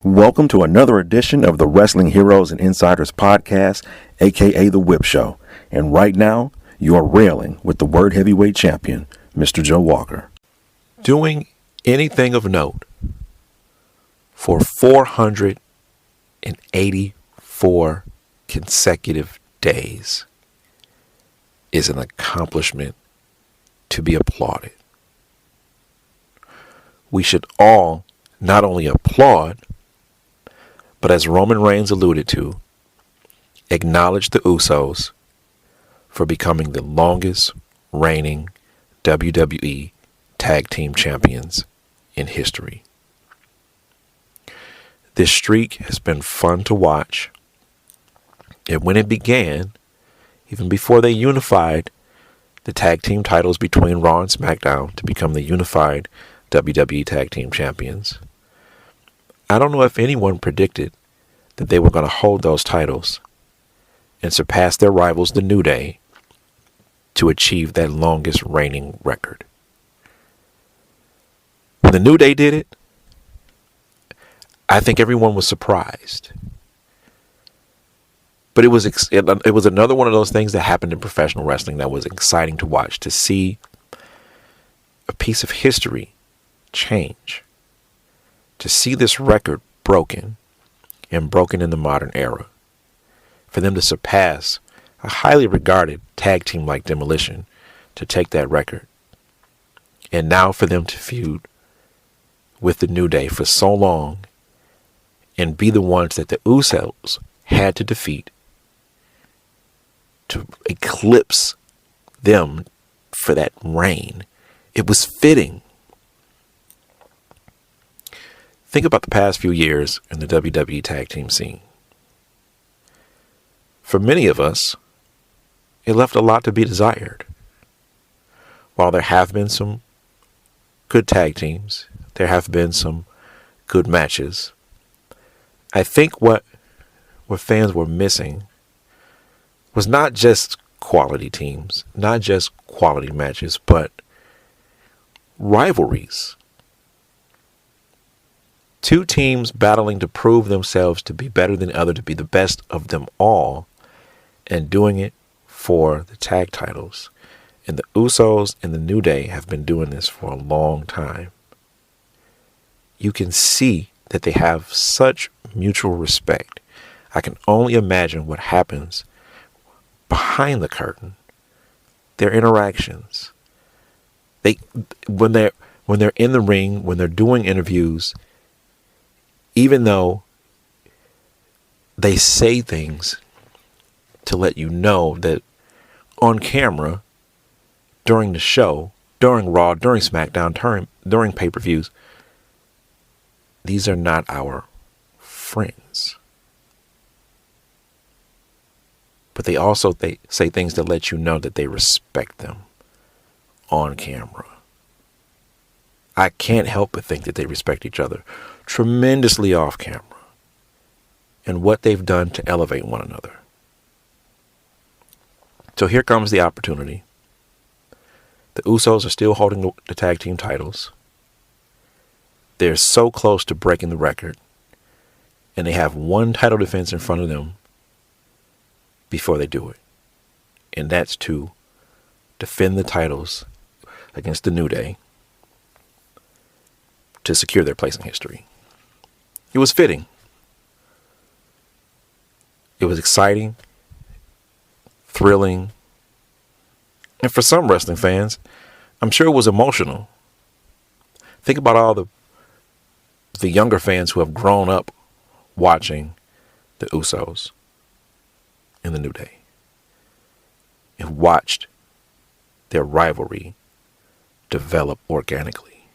Welcome to another edition of the Wrestling Heroes and Insiders podcast, aka The Whip Show. And right now, you're railing with the World Heavyweight Champion, Mr. Joe Walker. Doing anything of note for 484 consecutive days is an accomplishment to be applauded. We should all not only applaud, but as Roman Reigns alluded to, acknowledge the Usos for becoming the longest reigning WWE Tag Team Champions in history. This streak has been fun to watch. And when it began, even before they unified the tag team titles between Raw and SmackDown to become the unified WWE Tag Team Champions, I don't know if anyone predicted that they were going to hold those titles and surpass their rivals, the New Day, to achieve that longest reigning record. When the New Day did it, I think everyone was surprised. But it was another one of those things that happened in professional wrestling that was exciting to watch, to see a piece of history change, to see this record broken in the modern era, for them to surpass a highly regarded tag team like Demolition to take that record, and now for them to feud with the New Day for so long and be the ones that the Usos had to defeat to eclipse them for that reign. It was fitting. Think about the past few years in the WWE tag team scene. For many of us, it left a lot to be desired. While there have been some good tag teams, there have been some good matches, I think what fans were missing was not just quality teams, not just quality matches, but rivalries. Two teams battling to prove themselves to be better than the other, to be the best of them all, and doing it for the tag titles. And the Usos and the New Day have been doing this for a long time. You can see that they have such mutual respect. I can only imagine what happens behind the curtain. Their interactions. When they're in the ring, when they're doing interviews, even though they say things to let you know that on camera, during the show, during Raw, during SmackDown, during pay-per-views, these are not our friends. But they also say things that let you know that they respect them on camera. I can't help but think that they respect each other tremendously off camera and what they've done to elevate one another. So here comes the opportunity. The Usos are still holding the tag team titles. They're so close to breaking the record, and they have one title defense in front of them before they do it. And that's to defend the titles against the New Day to secure their place in history. It was fitting. It was exciting, thrilling, and for some wrestling fans, I'm sure it was emotional. Think about all the younger fans who have grown up watching the Usos in the New Day and watched their rivalry develop organically,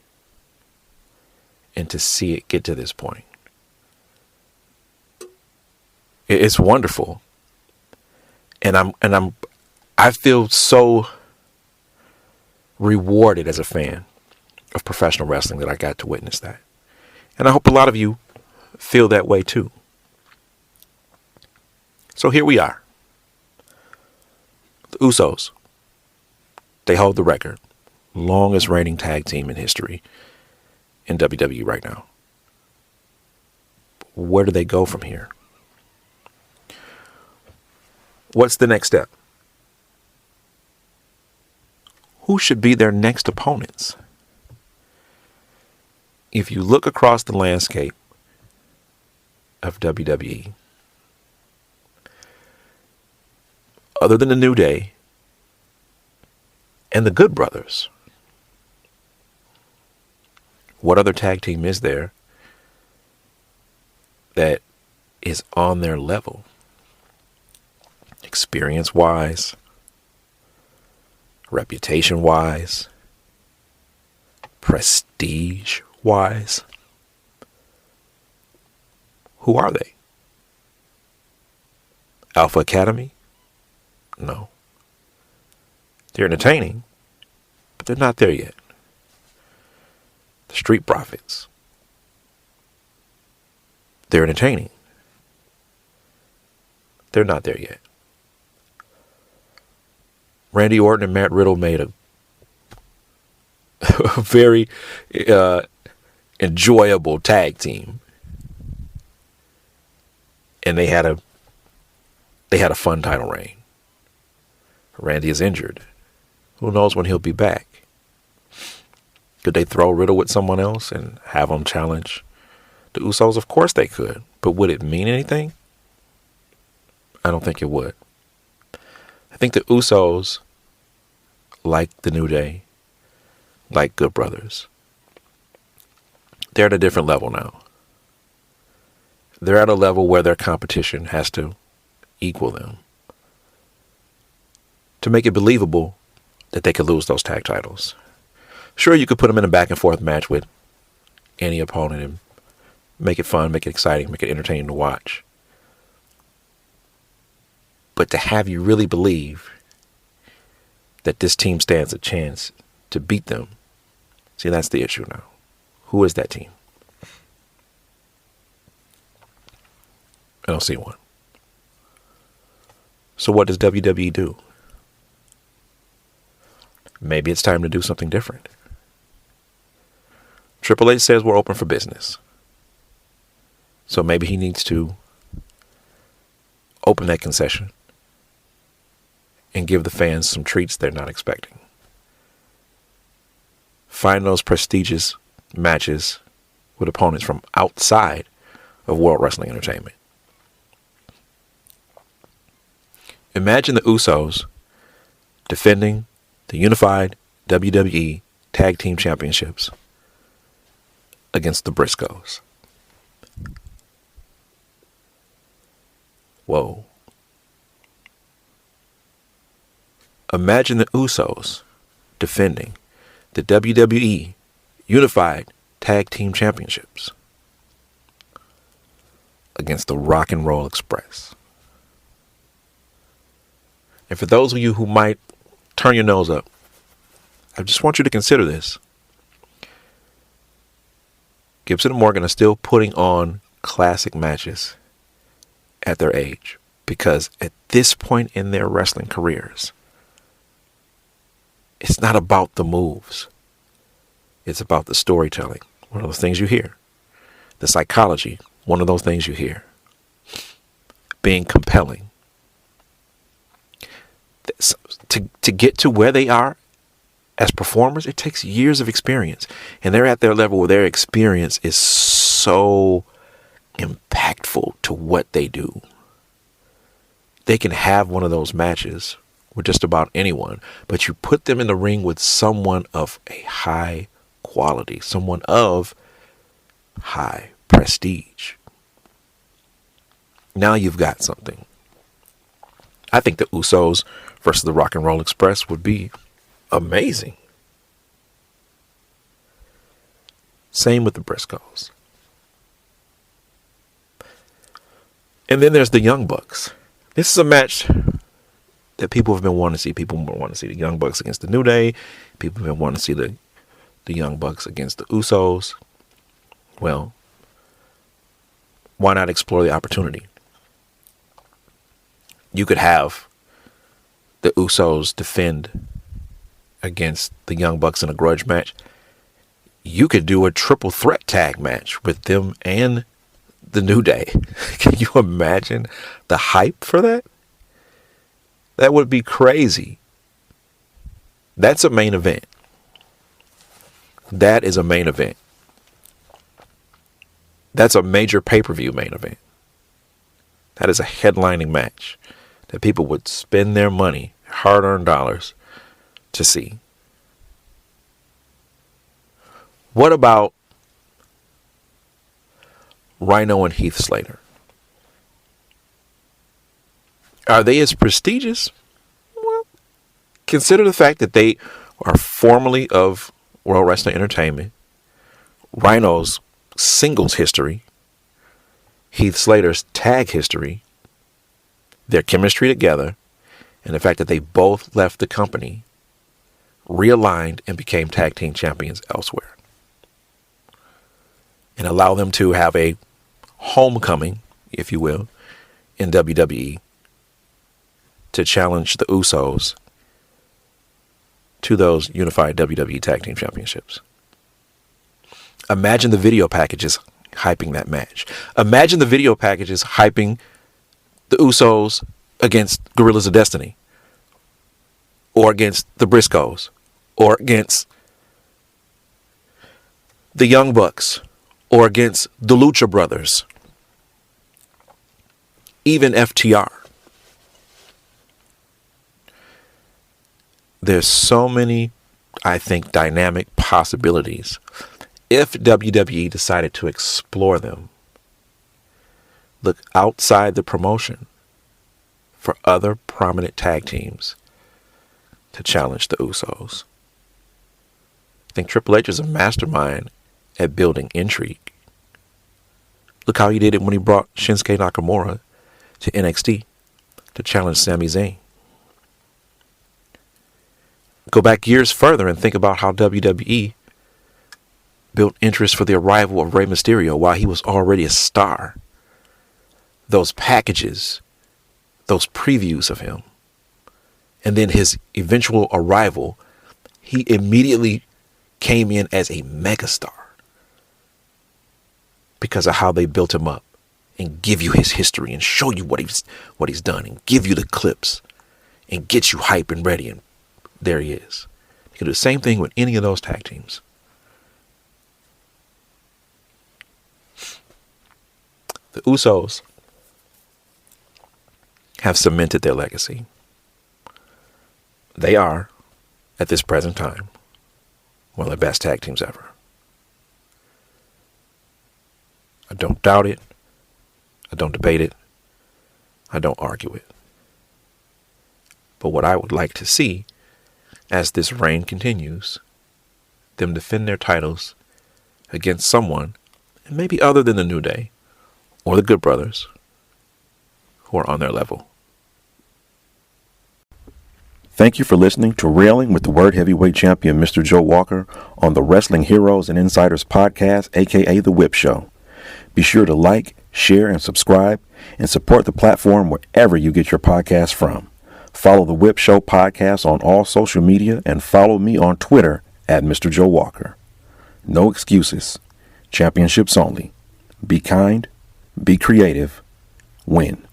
and to see it get to this point. It's wonderful. And I feel so rewarded as a fan of professional wrestling that I got to witness that. And I hope a lot of you feel that way too. So here we are. The Usos, they hold the record. Longest reigning tag team in history in WWE right now. where do they go from here? What's the next step? Who should be their next opponents? If you look across the landscape of WWE, other than the New Day and the Good Brothers, what other tag team is there that is on their level? Experience-wise, reputation-wise, prestige-wise. Who are they? Alpha Academy? No. They're entertaining, but they're not there yet. The Street Profits. They're entertaining. They're not there yet. Randy Orton and Matt Riddle made a very enjoyable tag team. And they had a fun title reign. Randy is injured. Who knows when he'll be back? Could they throw Riddle with someone else and have him challenge the Usos? Of course they could. But would it mean anything? I don't think it would. I think the Usos, like the New Day, like Good Brothers, they're at a different level now. They're at a level where their competition has to equal them to make it believable that they could lose those tag titles. Sure, you could put them in a back and forth match with any opponent and make it fun, make it exciting, make it entertaining to watch. But to have you really believe that this team stands a chance to beat them, see, that's the issue now. Who is that team? I don't see one. So what does WWE do? Maybe it's time to do something different. Triple H says we're open for business. So maybe he needs to open that concession and give the fans some treats they're not expecting. Find those prestigious matches with opponents from outside of World Wrestling Entertainment. Imagine the Usos defending the unified WWE Tag Team Championships against the Briscoes. Whoa. Imagine the Usos defending the WWE Unified Tag Team Championships against the Rock and Roll Express. And for those of you who might turn your nose up, I just want you to consider this. Gibson and Morgan are still putting on classic matches at their age, because at this point in their wrestling careers, it's not about the moves. It's about the storytelling. One of those things you hear. The psychology. One of those things you hear. Being compelling. To get to where they are as performers, it takes years of experience. And they're at their level where their experience is so impactful to what they do. They can have one of those matches with just about anyone, but you put them in the ring with someone of a high quality, someone of high prestige. Now you've got something. I think the Usos versus the Rock and Roll Express would be amazing. Same with the Briscoes. And then there's the Young Bucks. This is a match that people have been wanting to see. People want to see the Young Bucks against the New Day. People have been wanting to see the Young Bucks against the Usos. Well, why not explore the opportunity? You could have the Usos defend against the Young Bucks in a grudge match. You could do a triple threat tag match with them and the New Day. Can you imagine the hype for that? That would be crazy. That's a main event. That is a main event. That's a major pay-per-view main event. That is a headlining match that people would spend their money, hard-earned dollars, to see. What about Rhino and Heath Slater? Are they as prestigious? Well, consider the fact that they are formerly of World Wrestling Entertainment, Rhino's singles history, Heath Slater's tag history, their chemistry together, and the fact that they both left the company, realigned, and became tag team champions elsewhere. And allow them to have a homecoming, if you will, in WWE to challenge the Usos to those unified WWE Tag Team Championships. Imagine the video packages hyping that match. Imagine the video packages hyping the Usos against Gorillas of Destiny, or against the Briscoes, or against the Young Bucks, or against the Lucha Brothers, even FTR. There's so many, I think, dynamic possibilities if WWE decided to explore them. Look outside the promotion for other prominent tag teams to challenge the Usos. I think Triple H is a mastermind at building intrigue. Look how he did it when he brought Shinsuke Nakamura to NXT to challenge Sami Zayn. Go back years further and think about how WWE built interest for the arrival of Rey Mysterio while he was already a star. Those packages, those previews of him, and then his eventual arrival, he immediately came in as a megastar because of how they built him up and give you his history and show you what he's done and give you the clips and get you hype and ready, and there he is. You can do the same thing with any of those tag teams. The Usos have cemented their legacy. They are, at this present time, one of the best tag teams ever. I don't doubt it. I don't debate it. I don't argue it. But what I would like to see, as this reign continues, them defend their titles against someone, and maybe other than the New Day or the Good Brothers, who are on their level. Thank you for listening to Railing with the World Heavyweight Champion, Mr. Joe Walker, on the Wrestling Heroes and Insiders podcast, aka The Whip Show. Be sure to like, share, and subscribe, and support the platform wherever you get your podcasts from. Follow The Whip Show podcast on all social media, and follow me on Twitter at Mr. Joe Walker. No excuses. Championships only. Be kind, be creative, win.